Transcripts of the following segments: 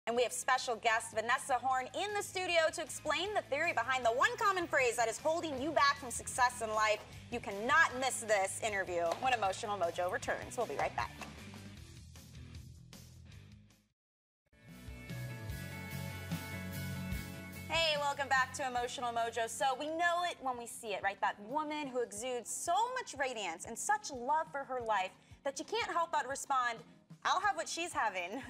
And we have special guest Vanessa in the studio to explain the theory behind the one common phrase that is holding you back from success in life. You cannot miss this interview when Emotional Mojo returns. We'll be right back. Hey, welcome back to Emotional Mojo. So we know it when we see it, right? That woman who exudes so much radiance and such love for her life that you can't help but respond, I'll have what she's having.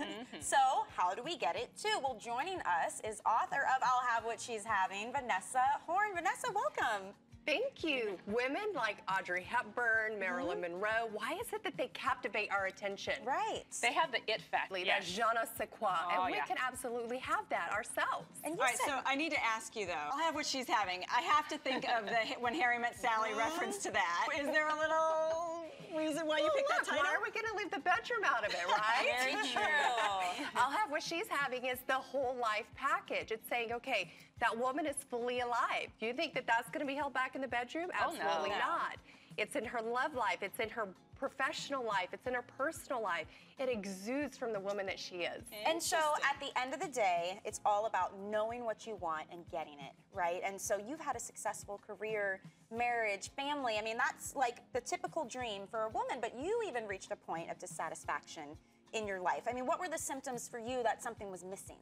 So how do we get it too? Well, joining us is author of I'll Have What She's Having, Vanessa Horn. Vanessa, welcome. Thank you. Women like Audrey Hepburn, Marilyn Monroe, why is it that they captivate our attention? Right. They have the it factor. That je ne sais quoi. And we can absolutely have that ourselves. And you All right, so I need to ask you, though. I'll have what she's having. I have to think of the When Harry Met Sally reference to that. Is there a little reason why you picked that title? Why are we going to leave the bedroom out of it, right? Very true. I'll have what she's having is the whole life package. It's saying, okay, that woman is fully alive. Do you think that that's going to be held back in the bedroom? Absolutely not. It's in her love life. It's in her professional life. It's in her personal life. It exudes from the woman that she is. And so at the end of the day, it's all about knowing what you want and getting it, right? And so you've had a successful career, marriage, family. I mean, that's like the typical dream for a woman, but you even reached a point of dissatisfaction in your life. I mean, what were the symptoms for you that something was missing?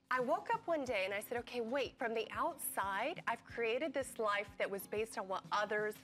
I woke up one day and I said, okay, wait, from the outside, I've created this life that was based on what others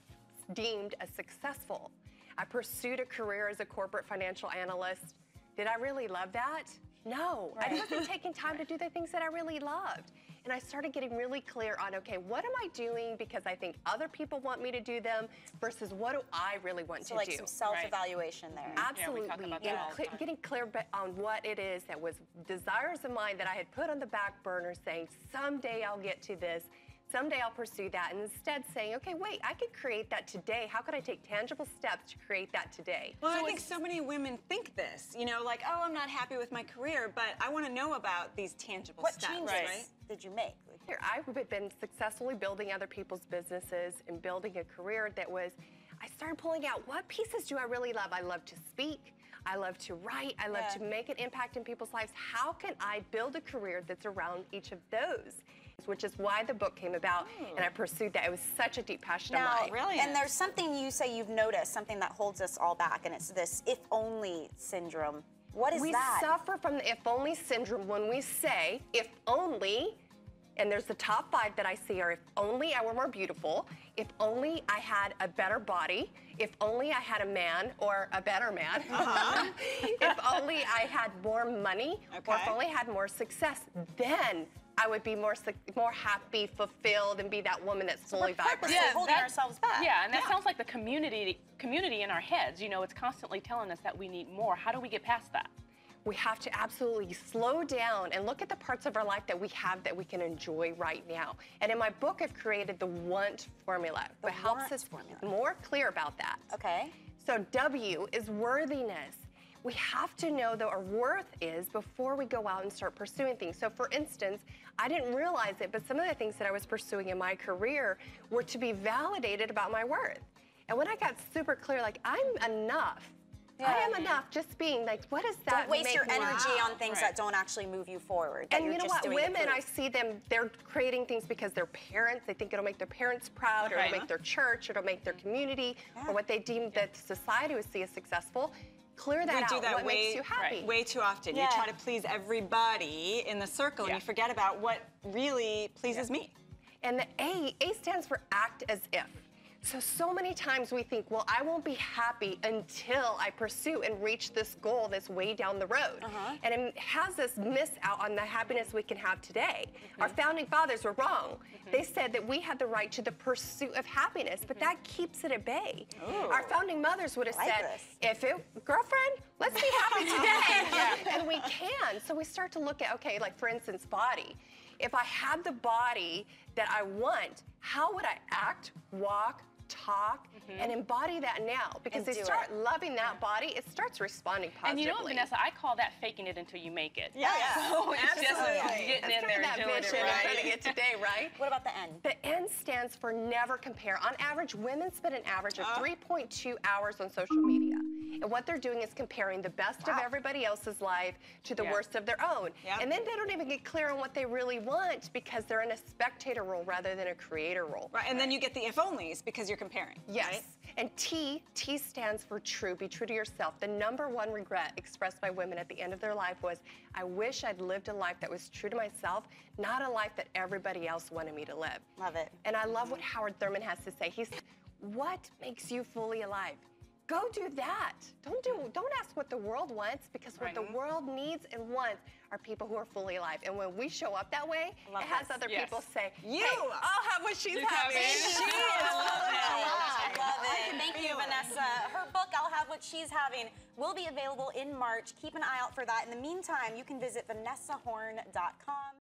deemed as successful. I pursued a career as a corporate financial analyst. Did I really love that? No, I wasn't taking time to do the things that I really loved. And I started getting really clear on, okay, what am I doing because I think other people want me to do them versus what do I really want to like do? Some self-evaluation there. Absolutely. Yeah, we talk about that all the time. Getting clear on what it is that was desires of mine that I had put on the back burner saying, someday I'll get to this. Someday I'll pursue that, and instead saying, okay, wait, I could create that today. How could I take tangible steps to create that today? Well, I think so many women think this, you know, like, oh, I'm not happy with my career, but I want to know about these tangible steps. What changes did you make? I've been successfully building other people's businesses and building a career that was, I started pulling out what pieces do I really love? I love to speak. I love to write. I love to make an impact in people's lives. How can I build a career that's around each of those? Which is why the book came about, and I pursued that. It was such a deep passion of mine. Brilliant. And there's something you say you've noticed, something that holds us all back, and it's this if-only syndrome. What is that? We suffer from the if-only syndrome when we say, if only, and there's the top 5 that I see are if only I were more beautiful, if only I had a better body, if only I had a man or a better man, if only I had more money, or if only I had more success, then I would be more happy, fulfilled, and be that woman that's fully vibrant. Yeah, holding ourselves back. Yeah, and that sounds like the community in our heads. You know, it's constantly telling us that we need more. How do we get past that? We have to absolutely slow down and look at the parts of our life that we have that we can enjoy right now. And in my book, I've created the want formula. It helps us more clear about that. Okay. So W is worthiness. We have to know that our worth is before we go out and start pursuing things. So for instance, I didn't realize it, but some of the things that I was pursuing in my career were to be validated about my worth. And when I got super clear, like, I'm enough. I am enough, just being like, what is that? Don't waste your energy on things that don't actually move you forward. And you know what, women, I see them, they're creating things because their parents, they think it'll make their parents proud, or it'll make their church, or it'll make their community, or what they deem that society would see as successful. Clear that out. We do that what makes you happy. way too often. You try to please everybody in the circle, and you forget about what really pleases me. And the A stands for act as if. So many times we think, well, I won't be happy until I pursue and reach this goal that's way down the road. And it has us miss out on the happiness we can have today. Our founding fathers were wrong. They said that we had the right to the pursuit of happiness, but that keeps it at bay. Our founding mothers would have said, girlfriend, let's be happy today. And we can. So we start to look at, okay, like for instance, body. If I had the body that I want, how would I act, walk, talk, and embody that now? Because they start loving that body, it starts responding positively. And you know what, Vanessa, I call that faking it until you make it. Yeah, So it's just getting in there and doing it trying to get today, right? What about the N? The N stands for never compare. On average, women spend an average of 3.2 hours on social media. And what they're doing is comparing the best of everybody else's life to the worst of their own. Yep. And then they don't even get clear on what they really want because they're in a spectator role rather than a creator role. Right, and then you get the if-onlys because you're comparing. Yes. Right? And T stands for true. Be true to yourself. The #1 regret expressed by women at the end of their life was, I wish I'd lived a life that was true to myself, not a life that everybody else wanted me to live. Love it. And I love what Howard Thurman has to say. He said, what makes you fully alive? Go do that. Don't ask what the world wants, because what the world needs and wants are people who are fully alive. And when we show up that way, it has other people say, hey, I'll have what she's having. I love it. Thank you, Vanessa. Her book, I'll Have What She's Having, will be available in March. Keep an eye out for that. In the meantime, you can visit vanessahorn.com.